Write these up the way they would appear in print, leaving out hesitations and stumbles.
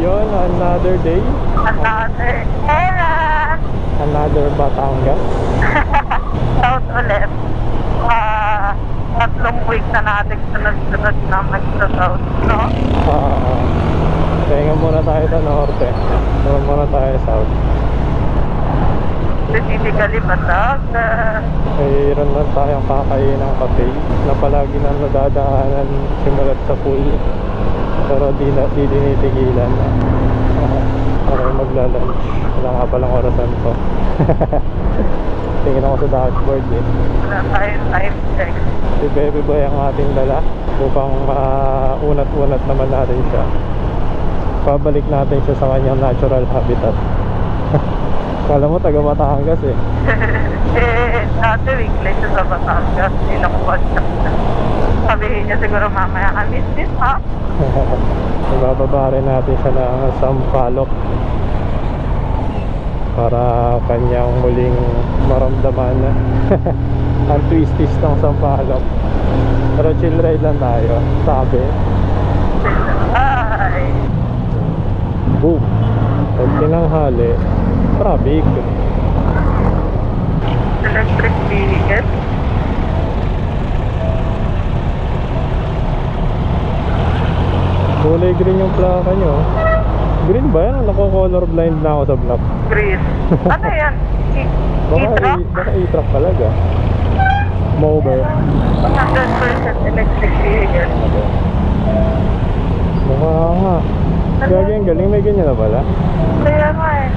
Yun, another day. Another era. Another Batangas. South ulit. 3 week na natin sunod-sunod na mag-south, no? Pahinga muna tayo sa norte. Meron muna tayo south. Specifically, Batangas. Mayroon lang tayong kakain ng cafe na palagi na nadadaanan simulat sa pool. Pero di tinitigilan. Para magla-lunch. Wala nga palang orasan to. Tingin ako sa dashboard eh. Wala tayong time check. Si Baby Boy ang ating dala upang unat-unat naman natin siya. Pabalik natin siya sa kanyang natural habitat. Kala mo taga Batangas eh. Dati weekly siya sa Batangas. Nilakuan siya. Sabihin niya siguro mamaya, I miss this, ha? Ibababa rin natin siya ng Sampaloc para kanyang muling maramdaman ang twisties ng Sampaloc. Pero chill ride lang tayo, sabi. Ay. Boom! Pag tinanghali, traffic. Electric vehicle. Kulay green yung plaka nyo. Green ba yan? Nako-colorblind na ako sa vlog. Green. Ano yan? E-truck? Baka e-truck talaga. Mover. 100% electric vehicle. Mukha nga. Gagi ang galing, may ganyan na pala. Kaya nga eh.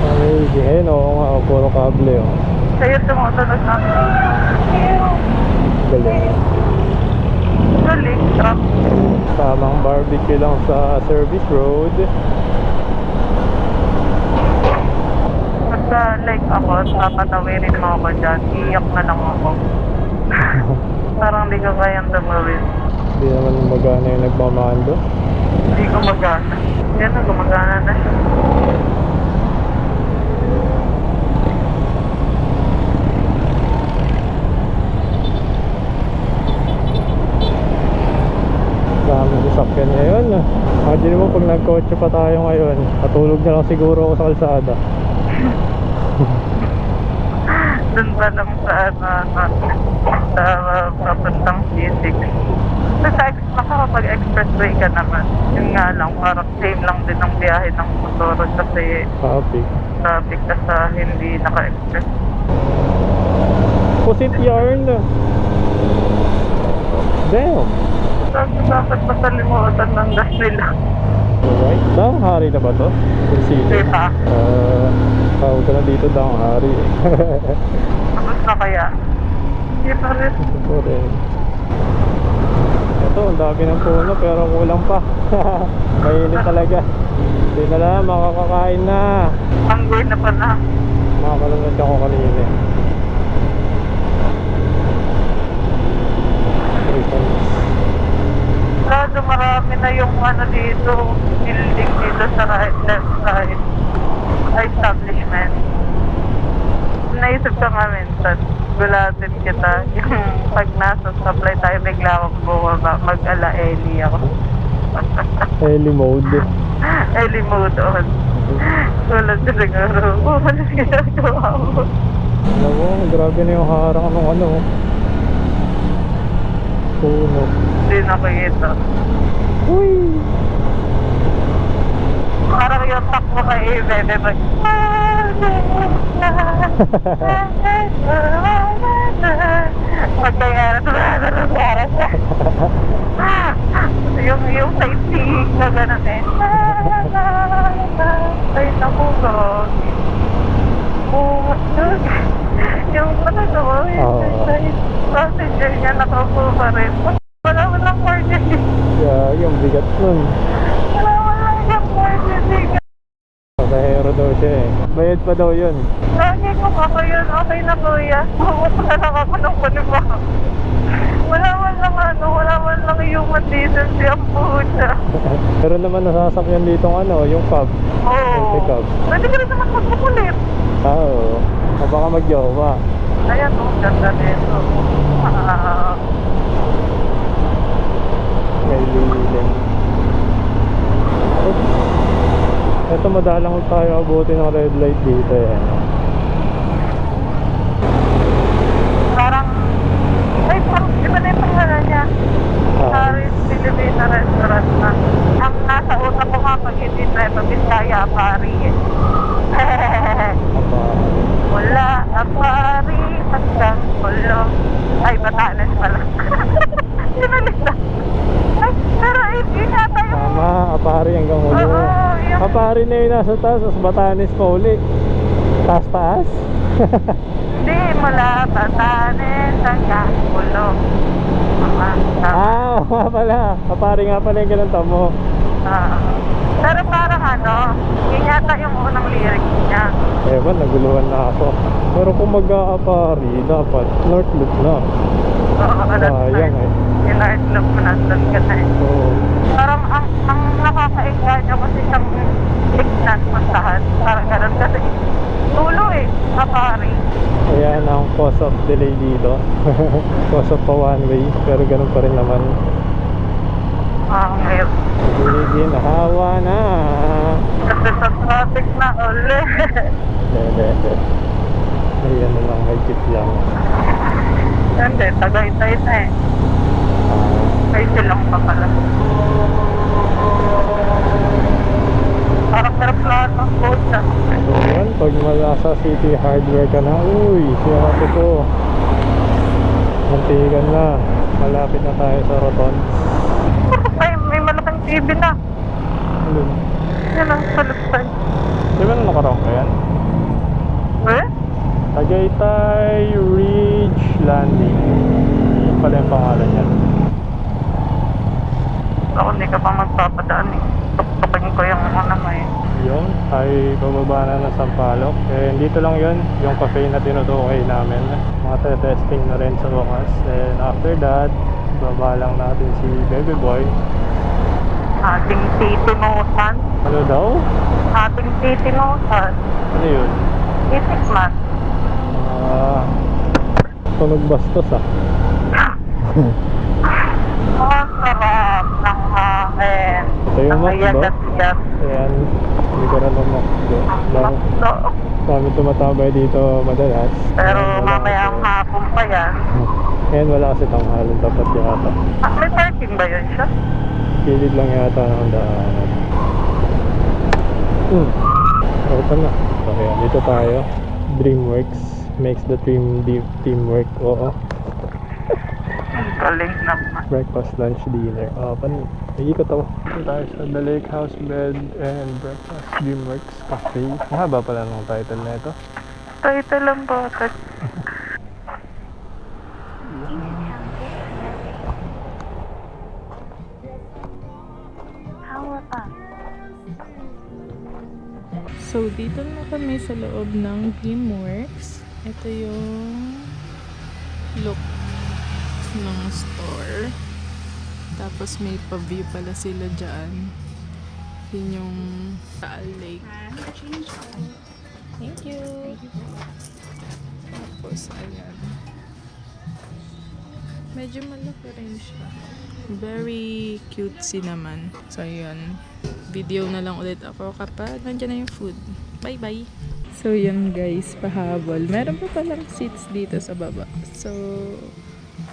Amazing. Ayun, oo nga, puro kable oh. Sa'yo tumutunog na. Galing. Galing, truck. Tamang barbecue lang sa service road. Basta like ako, papatawirin mo ako dyan. Iyak na lang ako. Parang di ko kayang tumawin. Hindi naman magana yung nagmamando. Hindi ko magana. Yan na, gumagana na siya. Dami sasakyan ngayon. Imagine mo pag nagkotse pa tayo ngayon, matulog na lang siguro ako sa kalsada. Doon pa lang sa papuntang C6. Makakapag-expressway ka naman. Yun nga lang, parang same lang din ang biyahe ng motor kasi Traffic. traffic ka sa hindi naka-express. Pusit yarn. Damn. Tapos dapat masalimutan ng gas nila. Alright. Daang hari na ba to? Consider. Diba? Tawag ka na dito daang hari. Tapos na kaya? Hindi pa rin. Ito rin. Ito, ang dami ng puno pero kulang pa. Mainit talaga. Hindi na lang, makakakain na. Hungry na pa na. Makakalunod ako kanina. Lalo marami na yung ano dito, building dito sa right, left side. Establishment. Naisip ka nga minsan, gulatin kita. Yung pag nasa supply tayo, bigla akong bumaba, mag-ala-eli ako. Early mode. Eli mode on. Tulad ko siguro, ano ginagawa mo? Alam mo, grabe na yung harang ng ano. Puno. Hindi nakikita. Uy! Parang yung takbo kay Bebe mag... Pagkaya yung sightseeing na gano'n eh. Ay, naku, God. Oh, yung ano naman, yung passenger niya nakaupo pa rin. Wala emergency. Yeah, yung bigat nun. Wala yung emergency. Pasahero daw siya eh. Bayad pa daw yun. Lagi ko ako yun, okay na kuya. Pumunta lang ako ng panima. Wala man lang human decency ang puta. Pero naman nasasakyan dito yung cab. Oo. Yung cab. Pwede ka rin naman magpukulit. Oo. O baka mag-jowa. Ayan o, ganda nito. May lilim. Oops. madalang tayo abutin ng red light dito eh. Parang, ay, parang iba na yung pangalan niya. Paris Filipina Restaurant na. Ang nasa utak ko nga pag hindi Nueva Vizcaya, Pari eh. Wala, Pari, hanggang Pulo. Ay, Batanes pala. Sinalita. Ay, pero yun yata yung... Tama, Apari hanggang ulo. Oo, yung... Apari na yung nasa taas, tapos Batanes pa uli. Taas-taas? Hindi, mula Batanes hanggang Pulo. Ah, nga pala. Apari nga pala yung ganun tamo. Pero parang ano, yun yata yung unang lyrics niya. Ewan, naguluhan na ako. Pero kung mag-aapari, dapat North Loop na. Oo, Sayang eh. Yung art look mo nandun ka na eh. Oo. Parang ang nakakainganyo kasi siyang lignan puntahan. Parang ganun kasi tulo eh, Apari. Kaya na ang cause of delay dito. Cause of pa one way. Pero ganun pa rin naman. Ngayon. Sige, nahawa na. Kasi sa traffic na uli. Hindi. Ayan na lang, may jeep lang. Hindi, Tagaytay na eh. Ay, silang pa pala. Parang aeroplano ang boat na. So yan, pag malasa City Hardware ka na, uy, siyate ko. Mantigan na. Malapit na tayo sa Rotonde. Ay, may malaking TV na. Ano? Yan ang salutay. Di ba na nakarang ka yan? Eh? Tagaytay Ridge Landing. Yan pala yung pangalan yan. Ako hindi ka pa magpapadaan eh. Tuktukin ko yung ano mo eh. Yun, ay bababa na ng Sampaloc. And dito lang yun, yung cafe na tinutukoy namin. Mga testing na rin sa wakas. And after that, baba lang natin si Baby Boy. Ating titimutan. Ano daw? Ating titimutan. Ano yun? Itikman. Tunog bastos ah. Ang sarap ng hangin. Ito yung Ang Mac ba? yagat-yagat. Ayan, hindi ko rin mamakdo. Makdo. Kami tumatambay dito madalas. Pero Ayan, wala mamaya ang kasi- hapon pa yan. Ayan, wala kasi tanghalan dapat yata. May parking ba yun siya? Kilid lang yata ng daanan. Open na. So ayan, dito tayo. Dreamworks makes the teamwork. Oo. Ang galing naman. Breakfast, lunch, dinner. Open. Iikot ako. Dito tayo sa The Lake House Bed and Breakfast Dreamworks Cafe. Mahaba pala ng title na ito. Title lang bakit? So, dito na kami sa loob ng Dreamworks. Ito yung look ng store. Tapos may pa-view pala sila dyan. Yun yung Taal Lake. Thank you! Tapos, ayan. Medyo malaki rin siya. Very cutesy naman. So, ayan. Video na lang ulit ako kapag nandiyan na yung food. Bye-bye! So, yun guys, pahabol. Meron pa palang seats dito sa baba. So,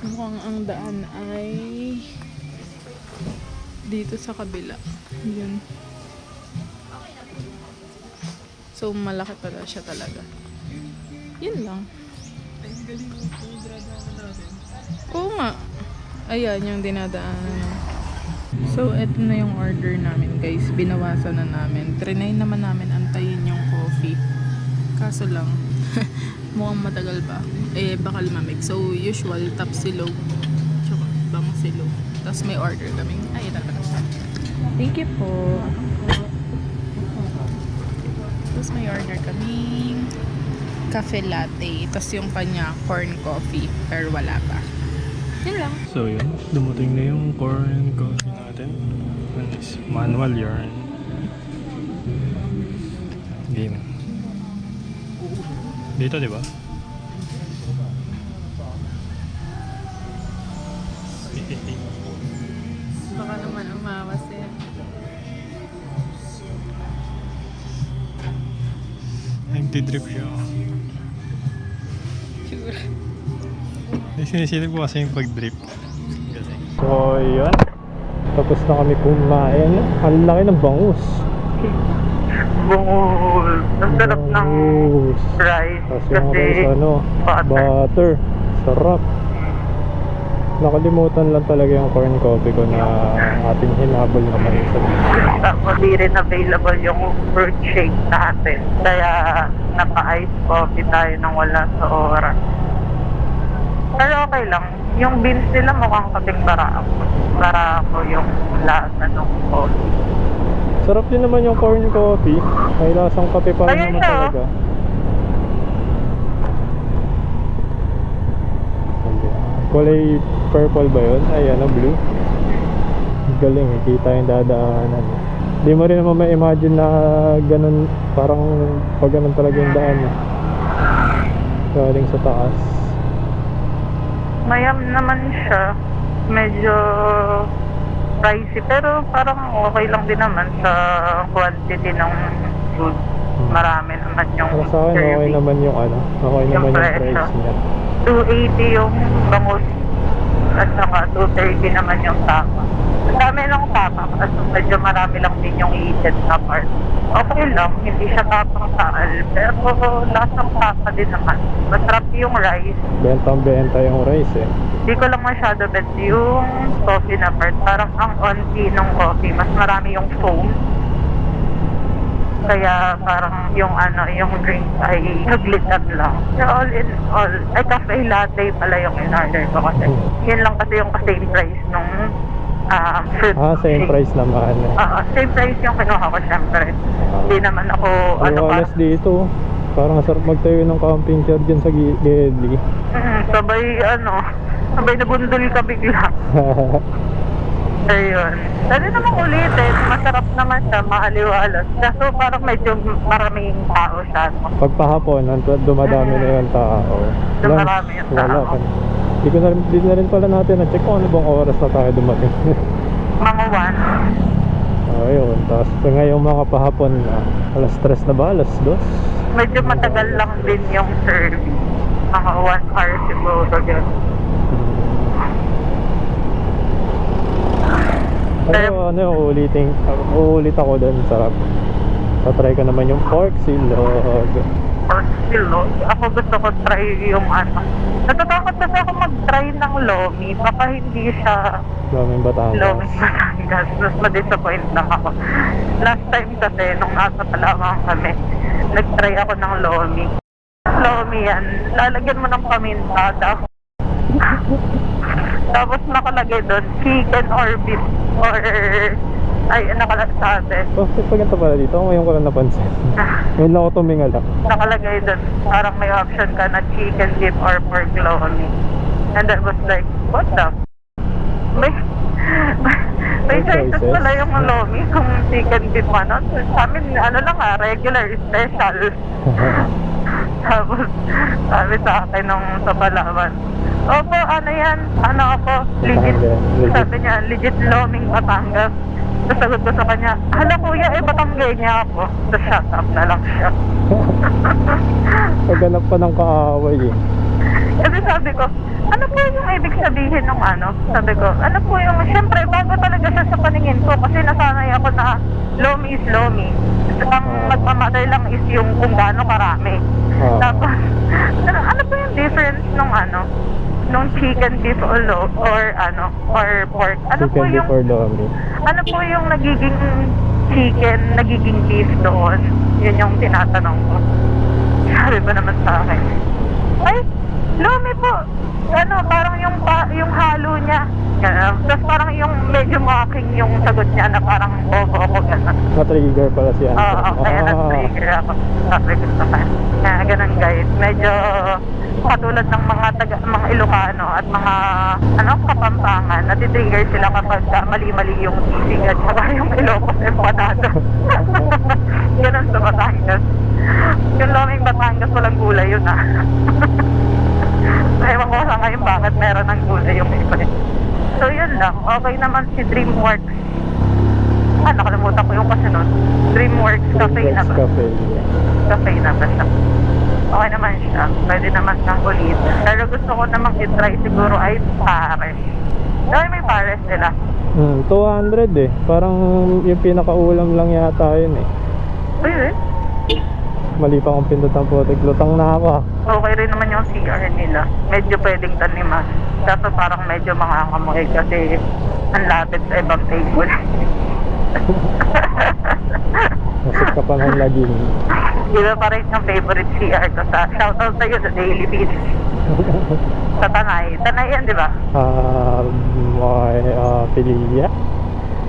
mukhang ang daan ay dito sa kabila. Yun. So, malaki pala siya talaga. Yun lang. Oo nga. Ayan, yung dinadaanan. So, eto na yung order namin guys. Binawasan na namin. Trinay naman namin antayin yung coffee. Kaso lang, mukhang matagal pa. Baka lumamig. So, usual, top silog. Tsaka, bang silog. Tapos may order kami. Ay, ito na siya. Thank you po. Tapos may order kami cafe latte. Tapos yung kanya corn coffee. Pero wala pa. Yun lang. So yun, dumating na yung corn coffee natin. Ano is manual yarn. Game. Dito, di ba? Baka naman umawas eh. Nagtidrip siya. Sinisilip ko kasi yung pag-drip. So, yun. Tapos na kami kumain. Ang laki ng bangus. Bungol. Ang sarap ng Bangus. rice. Tapos yung Kasi rice, ano, butter. Sarap. Nakalimutan lang talaga yung corn coffee ko na ating hinabol naman isa. tapos di rin available yung fruit shake natin. Kaya napa-ice coffee tayo nang wala sa oras. Pero okay lang. Yung beans nila mukhang kaping barako. Barako yung lasa ng coffee. Sarap din naman yung corn coffee. May lasang kape pa rin Ayun naman na, talaga. Kulay purple ba yun? Ay, ano, blue? Galing, kita yung dadaanan. Di mo rin naman ma-imagine na ganun, parang pag ganun talaga yung daan. Galing sa taas. Mayam naman siya. Medyo pricey. Pero parang okay lang din naman sa quantity ng food. Marami naman yung Para sa akin, okay serving. naman yung ano, okay Yung naman yung presyo. price niya. 280 yung bangus at saka 230 naman yung tapa. Ang dami lang tapa kasi medyo marami lang din yung eaten na part. Okay lang, hindi siya tapang taal. Pero lasang tapa din naman. Masarap yung rice. Bentang-benta yung rice eh. Hindi ko lang masyado bet yung coffee na part. Parang ang onti ng coffee. Mas marami yung foam. Kaya parang yung ano, yung drink ay naglitan lang. So all in all, ay cafe latte pala yung in-order ko kasi. Yun lang kasi yung same price nung fruit Same shake. price naman. Same price yung kinuha ko syempre. Hindi naman ako ano pa. Halos dito, parang sarap magtayo ng camping chair dyan sa Gedli. Sabay nabundol ka bigla. Ayun. Dali namang ulitin, masarap naman siya, maaliwalas. Kaso parang medyo maraming tao siya. No? Pagpahapon, dumadami na yung tao. Dumarami yung Wala tao. ka. Di na rin pala natin na-check kung ano bang oras na tayo dumating. Mga 1. Ayun, tapos ngayong mga pahapon na, alas 3 na ba? Alas 2? Medyo matagal lang din yung service. Mga 1 hour siguro. Yun. Pero ano yung uulit ako doon, sarap. Tatry ko naman yung pork silog. Or still, no? Ako gusto ko try yung ano. Natatakot kasi ako mag-try ng lomi. Baka hindi siya Daming Batangas. lomi Batangas. Mas ma-disappoint lang ako. Last time kasi, nung nasa Palawan kami, nag-try ako ng lomi. Lomi yan. Lalagyan mo ng paminta. Tapos nakalagay doon, chicken or beef or nakalagay Oh, pag ganito pala dito, ngayon ko lang napansin. Ngayon lang ako tumingala. nakalagay doon, parang may option ka na chicken, beef or pork lomi. And I was like, what the may May choices choices? pala yung lomi kung chicken, beef ano. Sa amin, ano lang regular, special. Tapos sabi sa akin nung sa Palawan, opo, ano yan? Ano ako? Legit. Legit. Sabi niya, legit Loming Batangas. Tapos sagot ko sa kanya, hala kuya, Batanggenya ako. Tapos shut up na lang siya. Pagganap pa ng kaaway eh. Kasi sabi ko, ano po yung ibig sabihin ng ano? Sabi ko, ano po yung, syempre, bago talaga siya sa paningin ko kasi nasanay ako na lomi is lomi. Ang magmamatter lang is yung kung gaano karami. Tapos, ano po yung difference nung ano? Nung chicken, beef or pork? Ano po Chicken beef yung, or lomi. ano po yung nagiging chicken, nagiging beef doon? Yun yung tinatanong ko. Sabi ba naman sa akin, ay, lomi po. Ano, parang yung halo niya. Tapos parang yung medyo mocking yung sagot niya na parang bobo ako gano'n. Na-trigger pala si Anton. Oo, kaya na-trigger ako. Sabi ko sa kanya. Kaya ganun guys. Medyo katulad ng mga Ilocano at mga Kapampangan, natitrigger sila kapag mali-mali yung isig at saka yung Ilocos empanado. Ganun sa Batangas. Yung Loming Batangas walang gulay yun Ewan ko sa ngayon bakit meron ng gulay yung iba. So yun lang, okay naman si DreamWorks. Nakalimutan ko yung kasi nun. DreamWorks Cafe na Breaks ba? Cafe. Cafe na ba siya? Okay naman siya. Pwede naman siyang ulitin. Pero gusto ko namang i-try siguro ay Pares. Dahil may Pares nila. 200 eh. Parang yung pinakaulam lang yata yun eh. Pwede. Mali pa akong pindot ang putik. Lutang na ako. Okay rin naman yung CR nila. Medyo pwedeng taniman. Kaso parang medyo makakamuhay kasi ang lapit sa ibang table. Nasip ka pa ng laging. Iba pa rin yung favorite CR ko sa shoutout sa'yo sa Daily Beats. Sa Tanay. Tanay yan, di ba? May Pilia.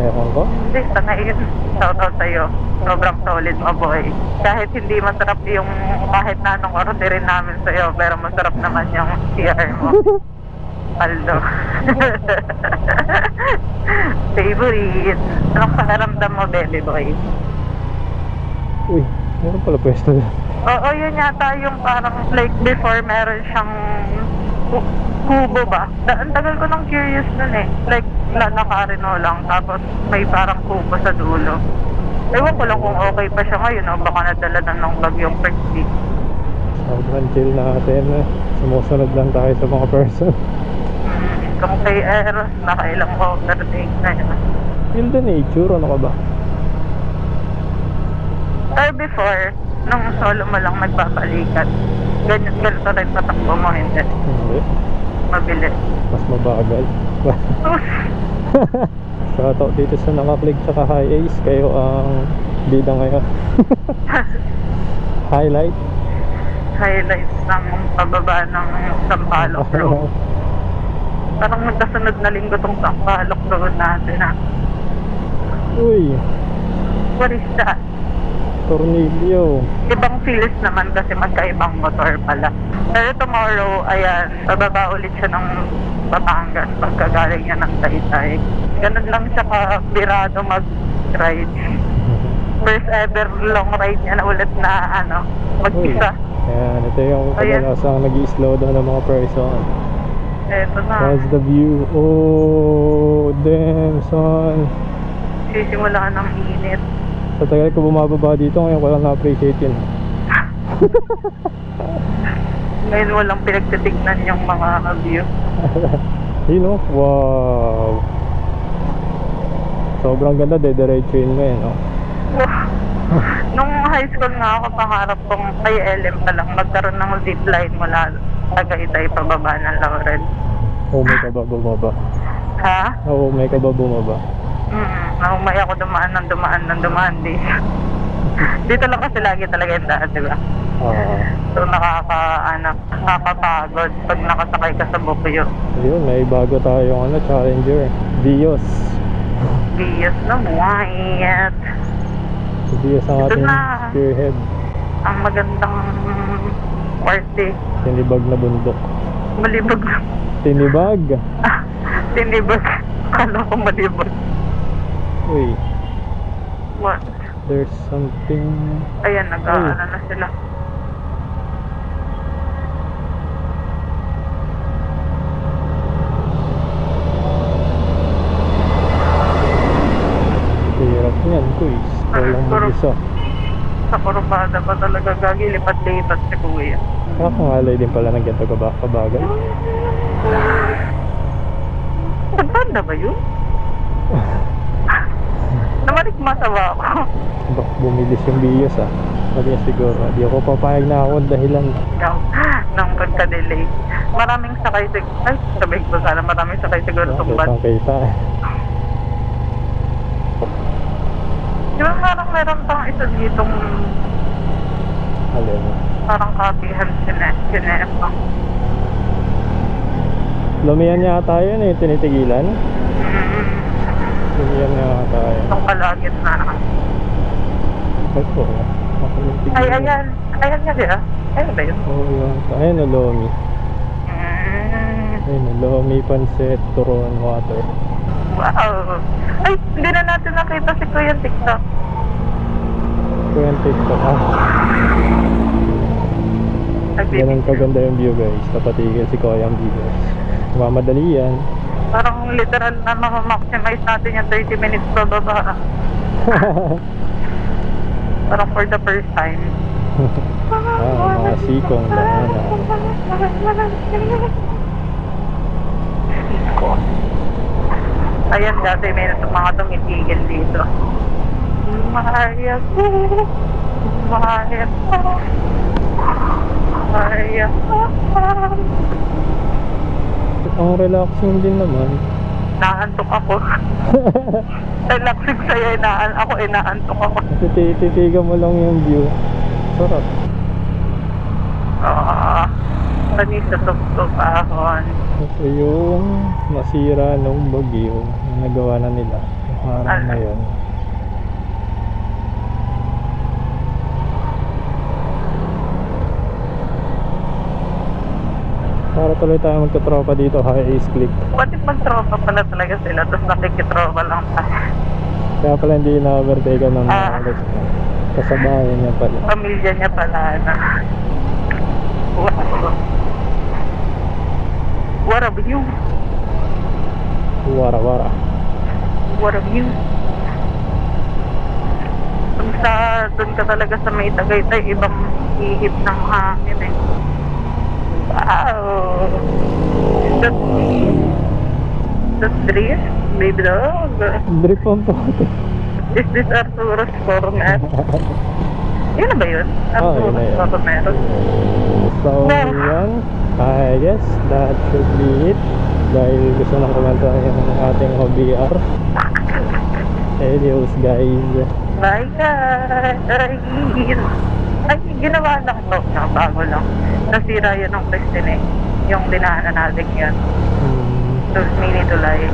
Ewan ko. Hindi, Tanay yun. Shoutout sa'yo. Sobrang solid mo, boy. Kahit hindi masarap yung kahit na anong orderin namin sa'yo, pero masarap naman yung CR mo. Paldo. Favorite. Anong pakiramdam mo, Belly Boy? Uy, meron pala pwesto dyan. Oo, yun yata yung parang like before meron siyang kubo ba? Ang tagal ko nang curious nun eh. Like, lalakarin mo lang, tapos may parang kubo sa dulo. Ewan ko lang kung okay pa siya ngayon, o baka nadala na ng bagyong Percy. Sobrang chill natin eh. Sumusunod lang tayo sa mga person. Kung kay Eros, nakailang overtake na yun. Feel the nature, ano ka ba? Or before, nung solo mo lang nagbabalikat, ganito rin patakbo mo, hindi. Hindi. Mabilis. Mas mabagal. Shoutout dito sa naka-click tsaka high ace. Kayo ang bida ngayon. Highlight. Highlights ng pababa ng Sampaloc Road. Parang magkasunod na linggo tong Sampaloc Road natin ha. Uy, What is that? tornilyo. Ibang feels naman kasi magkaibang motor pala. Pero tomorrow, ayan, bababa ulit siya ng Batangas pagkagaling niya ng Taytay. Ganun lang siya kabirado mag-ride. First ever long ride niya na ulit na mag-isa. Ayan, ito yung Ayan. kadalasang nag-i-slow down ng mga person. Eto na. That's the view. Oh, damn son. Sisimula ng init. Sa tagal ko bumababa dito, ngayon ko lang na-appreciate yun. Ngayon walang pinagtitignan yung mga view. You know, wow. Sobrang ganda, dediretso yun ngayon, no? Nung high school nga ako, pangarap kong kay LM pa lang magkaroon ng zipline mula Tagaytay pababa ng Laurel. Oh, may ka ba bumaba? Ha? Oo, may ka ba bumaba? Naumay ako dumaan dito. Dito lang kasi lagi talaga yung daan, di ba? So nakakapagod pag nakasakay ka sa Bukyo. Ayun, may bago tayong Challenger. Vios. Bias na white. Si Vios ang Ito ating na. spearhead. Ang magandang party. Tinibag na bundok. Malibog. Tinibag? Tinibag. Kala ko malibog. Uy, What? there's something. Ayan, nag-aano na sila. Hirap niyan, kuys. Walang mag-isa. Sa Corbada pa talaga gagi, lipat-lipat si Kuya. Nakakangalay din pala ng ganito kabagal. Corbada ba yun? Namarikma sa ba ako? Bak, bumilis yung Vios ah. Sabi niya siguro, di ako papayag na ako dahilan. Nang pagka-delay. Maraming sakay siguro. Ay, sabihin ko sana maraming sakay siguro itong bus. Kita eh. Di ba parang meron pang isa ditong Alin. parang kapihan sinepa. Lumiyan yata yun eh, tinitigilan. Lumiyan yata yun. Itong kalagit na. Ay po, Ay, ayan. Ayan nga siya. Ayan ba yun? Oo yun. Ayun na Lomi. Mm. Ayun na Lomi, Pancet, Turon, Water. Wow. Ay, hindi na natin nakita si Kuya TikTok. Ito yung TikTok ah. Ganun kaganda yung view guys. Napatigil si Kuya ang videos. Mamadali yan. Parang literal na ma-maximize natin yung 30 minutes pababa. Parang for the first time. Mga sikong daanan. Siko. Ayan, dati may mga tumitigil dito. Mahaya ko. Mahaya ko. Mahaya ko. Ang relaxing din naman. Naantok ako. Relaxing sa'yo, inaantok ako. Kasi tititigan mo lang yung view. Sarap. Panis sa tuktok ahon. Ito yung nasira nung bagyo. Nagawa na nila. Yung harang na yun. Para tuloy tayo magkatropa dito, High Ace Click. What if magtropa pala talaga sila, tapos nakikitropa lang tayo? Kaya pala hindi na-overtake ng ulit. Kasabayan niya pala. Pamilya niya pala na. Wow. What a view. Wara-wara. What a view. Kung doon ka talaga sa may Tagaytay, ibang ihip ng hangin eh. Wow. That's drift, baby dog. Drip on po. Is this Arturo's Corner? Yun na ba yun? Yun na Arturo's yun. Corner. So, yan. I guess that should be it. Dahil gusto nang kumanta yung ating OBR. Adios guys. Bye guys! Ay, ginawa lang to. Bago lang. Nasira yun ng Christine eh. Yung dinaanan natin yun. Those mini tulay.